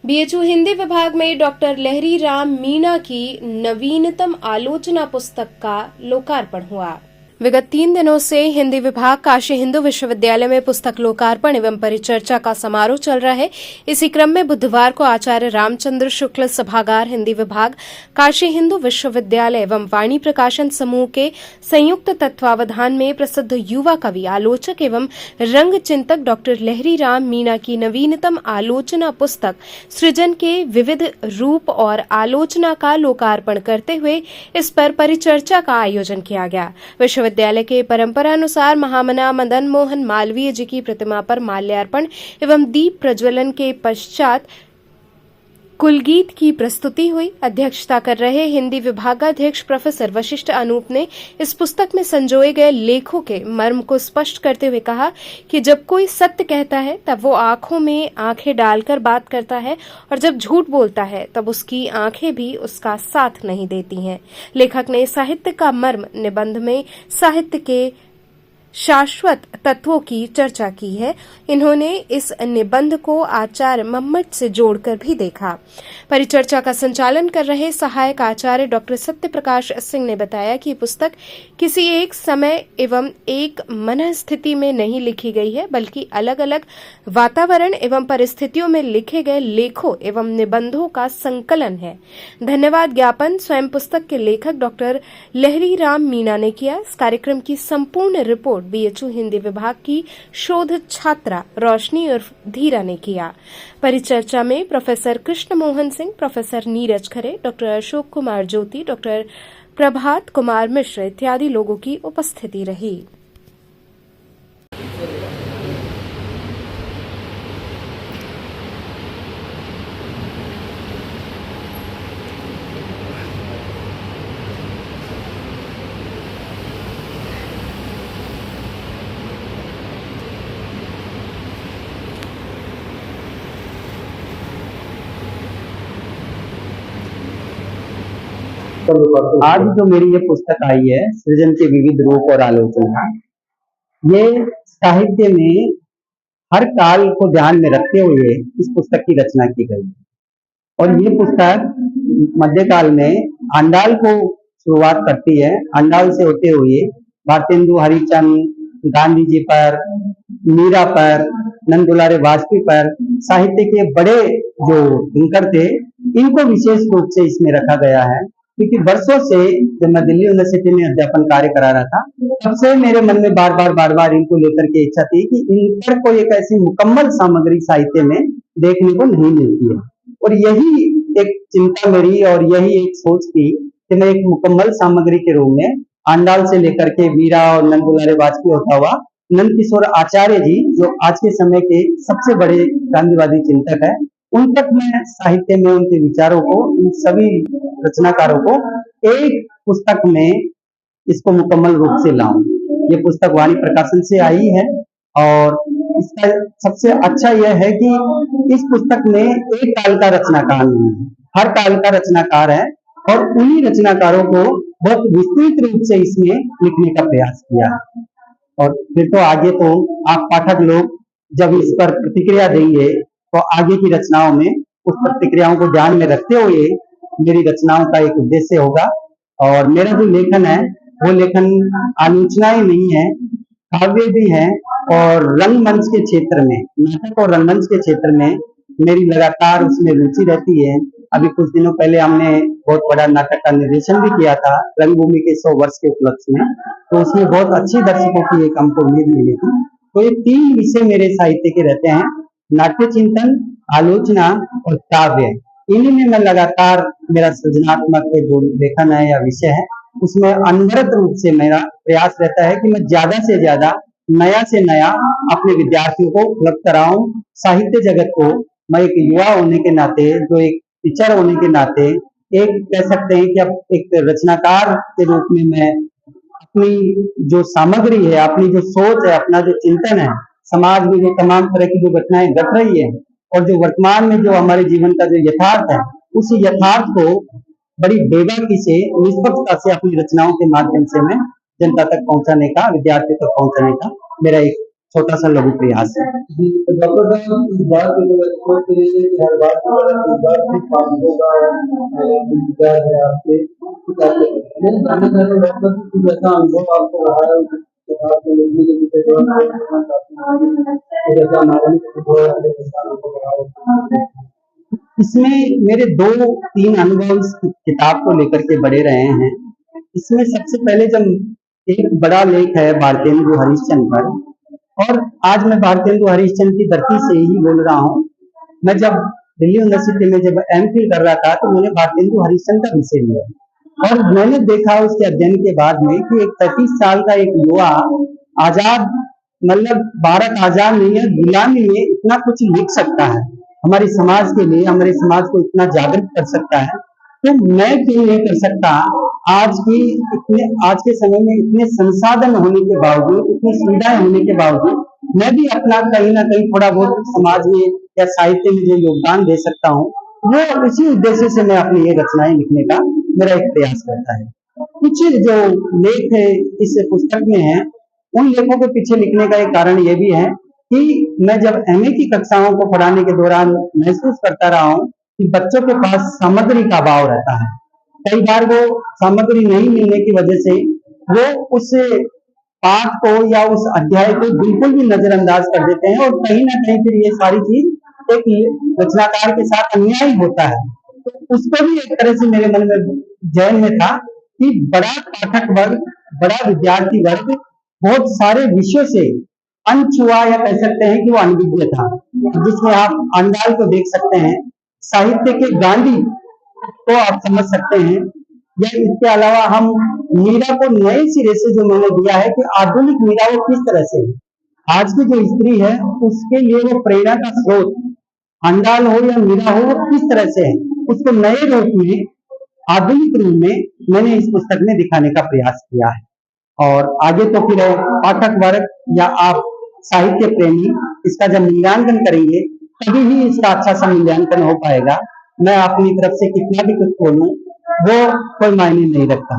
BHU Hindi विभाग में doctor लहरी राम मीणा की नवीनतम आलोचना पुस्तक का लोकार्पण हुआ। विगत 3 दिनों से हिंदी विभाग काशी हिंदू विश्वविद्यालय में पुस्तक लोकार्पण एवं परिचर्चा का समारोह चल रहा है। इसी क्रम में बुधवार को आचार्य रामचंद्र शुक्ल सभागार हिंदी विभाग काशी हिंदू विश्वविद्यालय एवं वाणी प्रकाशन समूह के संयुक्त तत्वावधान में प्रसिद्ध युवा कवि, आलोचक एवं रंग चिंतक डॉक्टर लहरी राम मीणा की नवीनतम आलोचना पुस्तक सृजन के विविध रूप और आलोचना का लोकार्पण करते हुए इस पर परिचर्चा का आयोजन किया गया। विश्वविद्यालय के परंपरानुसार महामना मदन मोहन मालवीय जी की प्रतिमा पर माल्यार्पण एवं दीप प्रज्वलन के पश्चात कुलगीत की प्रस्तुति हुई। अध्यक्षता कर रहे हिंदी विभागाध्यक्ष प्रोफेसर वशिष्ठ अनूप ने इस पुस्तक में संजोए गए लेखों के मर्म को स्पष्ट करते हुए कहा कि जब कोई सत्य कहता है तब वो आंखों में आंखें डालकर बात करता है और जब झूठ बोलता है तब उसकी आंखें भी उसका साथ नहीं देती हैं। लेखक ने साहित्य का मर्म निबंध में साहित्य के शाश्वत तत्वों की चर्चा की है। इन्होंने इस निबंध को आचार्य मम्मट से जोड़कर भी देखा। परिचर्चा का संचालन कर रहे सहायक आचार्य डॉक्टर सत्य प्रकाश सिंह ने बताया कि पुस्तक किसी एक समय एवं एक मन स्थिति में नहीं लिखी गई है, बल्कि अलग अलग वातावरण एवं परिस्थितियों में लिखे गए लेखों एवं निबंधों का संकलन है। धन्यवाद ज्ञापन स्वयं पुस्तक के लेखक डॉक्टर लहरी राम मीणा ने किया। इस कार्यक्रम की संपूर्ण रिपोर्ट बीएचयू हिंदी विभाग की शोध छात्रा रोशनी उर्फ धीरा ने किया। परिचर्चा में प्रोफेसर कृष्ण मोहन सिंह, प्रोफेसर नीरज खरे, डॉक्टर अशोक कुमार ज्योति, डॉक्टर प्रभात कुमार मिश्र इत्यादि लोगों की उपस्थिति रही। आज जो मेरी ये पुस्तक आई है, सृजन के विविध रूप और आलोचना, ये साहित्य में हर काल को ध्यान में रखते हुए इस पुस्तक की रचना की गई है। और ये पुस्तक मध्यकाल में आंडाल को शुरुआत करती है। आंडाल से होते हुए भारतेंदु हरिचंद, गांधी जी पर, मीरा पर, नंद दुलारे वाजपेयी पर, साहित्य के बड़े जो थिंकर थे, इनको विशेष रूप से इसमें रखा गया है। क्योंकि वर्षों से जब मैं दिल्ली यूनिवर्सिटी में अध्यापन कार्य करा रहा था, तब से मेरे मन में बार बार इनको लेकर के इच्छा थी कि इन पर कोई एक ऐसी मुकम्मल सामग्री साहित्य में देखने को नहीं मिलती है। और यही एक चिंता मेरी और यही एक सोच थी कि मैं एक मुकम्मल सामग्री के रूप में आंडाल से लेकर के मीरा और नंद दुलारे वाजपेयी होता हुआ नंद किशोर आचार्य जी, जो आज के समय के सबसे बड़े गांधीवादी चिंतक है, उन तक मैं साहित्य में उनके विचारों को, उन सभी रचनाकारों को एक पुस्तक में इसको मुकम्मल रूप से लाऊं। ये पुस्तक वाणी प्रकाशन से आई है और इसका सबसे अच्छा यह है कि इस पुस्तक में एक काल का रचनाकार नहीं है, हर काल का रचनाकार है और उन्हीं रचनाकारों को बहुत विस्तृत रूप से इसमें लिखने का प्रयास किया है। और फिर तो आगे तो आप पाठक लोग जब इस पर प्रतिक्रिया देंगे तो आगे की रचनाओं में उस प्रतिक्रियाओं को ध्यान में रखते हुए मेरी रचनाओं का एक उद्देश्य होगा। और मेरा जो लेखन है वो लेखन आलोचना ही नहीं है, काव्य भी है। और रंगमंच के क्षेत्र में, नाटक और रंगमंच के क्षेत्र में मेरी लगातार उसमें रुचि रहती है। अभी कुछ दिनों पहले हमने बहुत बड़ा नाटक का निर्देशन भी किया था रंगभूमि के 100 वर्ष के उपलक्ष्य में, तो उसमें बहुत अच्छी दर्शकों की एक हमको उम्मीद मिली थी। तो ये 3 विषय मेरे साहित्य के रहते हैं, नाट्य चिंतन, आलोचना और काव्य। इन्हीं में मैं लगातार मेरा सृजनात्मक जो लेखन है या विषय है, उसमें अनवरत रूप से मेरा प्रयास रहता है कि मैं ज्यादा से ज्यादा नया से नया अपने विद्यार्थियों को उपलब्ध कराऊं। साहित्य जगत को मैं एक युवा होने के नाते, जो एक टीचर होने के नाते, एक कह सकते हैं कि अब एक रचनाकार के रूप में मैं अपनी जो सामग्री है, अपनी जो सोच है, अपना जो चिंतन है, समाज में जो तमाम तरह की जो घटनाएं घट रही है और जो वर्तमान में जो हमारे जीवन का जो यथार्थ है, उस यथार्थ को बड़ी बेबाकी से, निष्पक्षता से अपनी रचनाओं के माध्यम से मैं जनता तक पहुंचाने का, विद्यार्थियों तक पहुंचाने का मेरा एक छोटा सा लघु प्रयास है। जी, तो डॉक्टर साहब इस बात को तो सोच रही है कि हर बात को इस बात से काम होगा, इंतजार है आपसे कुछ आपके मैं जानना चाह रहा हूँ डॉक्टर से कुछ ऐसा अनुभव आपको रहा है जो आपको लिखने के पीछे जो आप करना चाहते हैं कुछ ऐसा हमारे लिए आपके किसानों को रहा हो। इसमें मेरे 2-3 अनुभव इस किताब को लेकर के बड़े रहे हैं। इसमें सबसे पहले जब एक बड़ा लेख है भारतेंदु हरिश्चंद्र पर, और आज मैं भारतेंदु हरिश्चंद्र की धरती से ही बोल रहा हूँ। मैं जब दिल्ली यूनिवर्सिटी में जब एमफिल कर रहा था तो मैंने भारतेंदु हरिश्चंद्र का विषय लिया और मैंने देखा उसके अध्ययन के बाद में कि एक 35 साल का एक युवा आजाद, मतलब भारत आजाद नहीं है, गुलामी में इतना कुछ लिख सकता है, हमारे समाज के लिए, हमारे समाज को इतना जागृत कर सकता है, तो मैं क्यों नहीं कर सकता। आज के समय में इतने संसाधन होने के बावजूद, इतनी सुविधाएं होने के बावजूद मैं भी अपना कहीं ना कहीं थोड़ा बहुत समाज में या साहित्य में जो योगदान दे सकता हूँ, वो उसी उद्देश्य से मैं अपनी ये रचनाएं लिखने का मेरा एक प्रयास रहता है। कुछ जो लेख है इस पुस्तक में है, उन लेखों के पीछे लिखने का एक कारण ये भी है कि मैं जब एमए की कक्षाओं को पढ़ाने के दौरान महसूस करता रहा हूँ कि बच्चों के पास सामग्री का अभाव रहता है। कई बार वो सामग्री नहीं मिलने की वजह से वो उस पाठ को या उस अध्याय को बिल्कुल भी नजरअंदाज कर देते हैं और कहीं ना कहीं फिर ये सारी चीज एक रचनाकार के साथ अन्याय होता है। तो उसको भी एक तरह से मेरे मन में जहन में था कि बड़ा पाठक वर्ग, बड़ा विद्यार्थी वर्ग बहुत सारे विषयों से अनछुआ या कह सकते हैं कि वो अनभिज्ञ था, जिसमें आप अंडाल को देख सकते हैं, साहित्य के गांधी को आप समझ सकते हैं, या इसके अलावा हम मीरा को नए सिरे से जो मैंने दिया है कि आधुनिक मीरा वो किस तरह से है, आज की जो स्त्री है उसके लिए वो प्रेरणा का स्रोत अंडाल हो या मीरा हो, वो किस तरह से है, उसको नए रूप में, आधुनिक रूप में मैंने इस पुस्तक में दिखाने का प्रयास किया है। और आगे तो फिर पाठक वर्ग या आप साहित्य प्रेमी इसका जब मूल्यांकन करेंगे तभी ही इसका अच्छा सा मूल्यांकन हो पाएगा। मैं अपनी तरफ से कितना भी कुछ बोलूं वो कोई मायने नहीं रखता।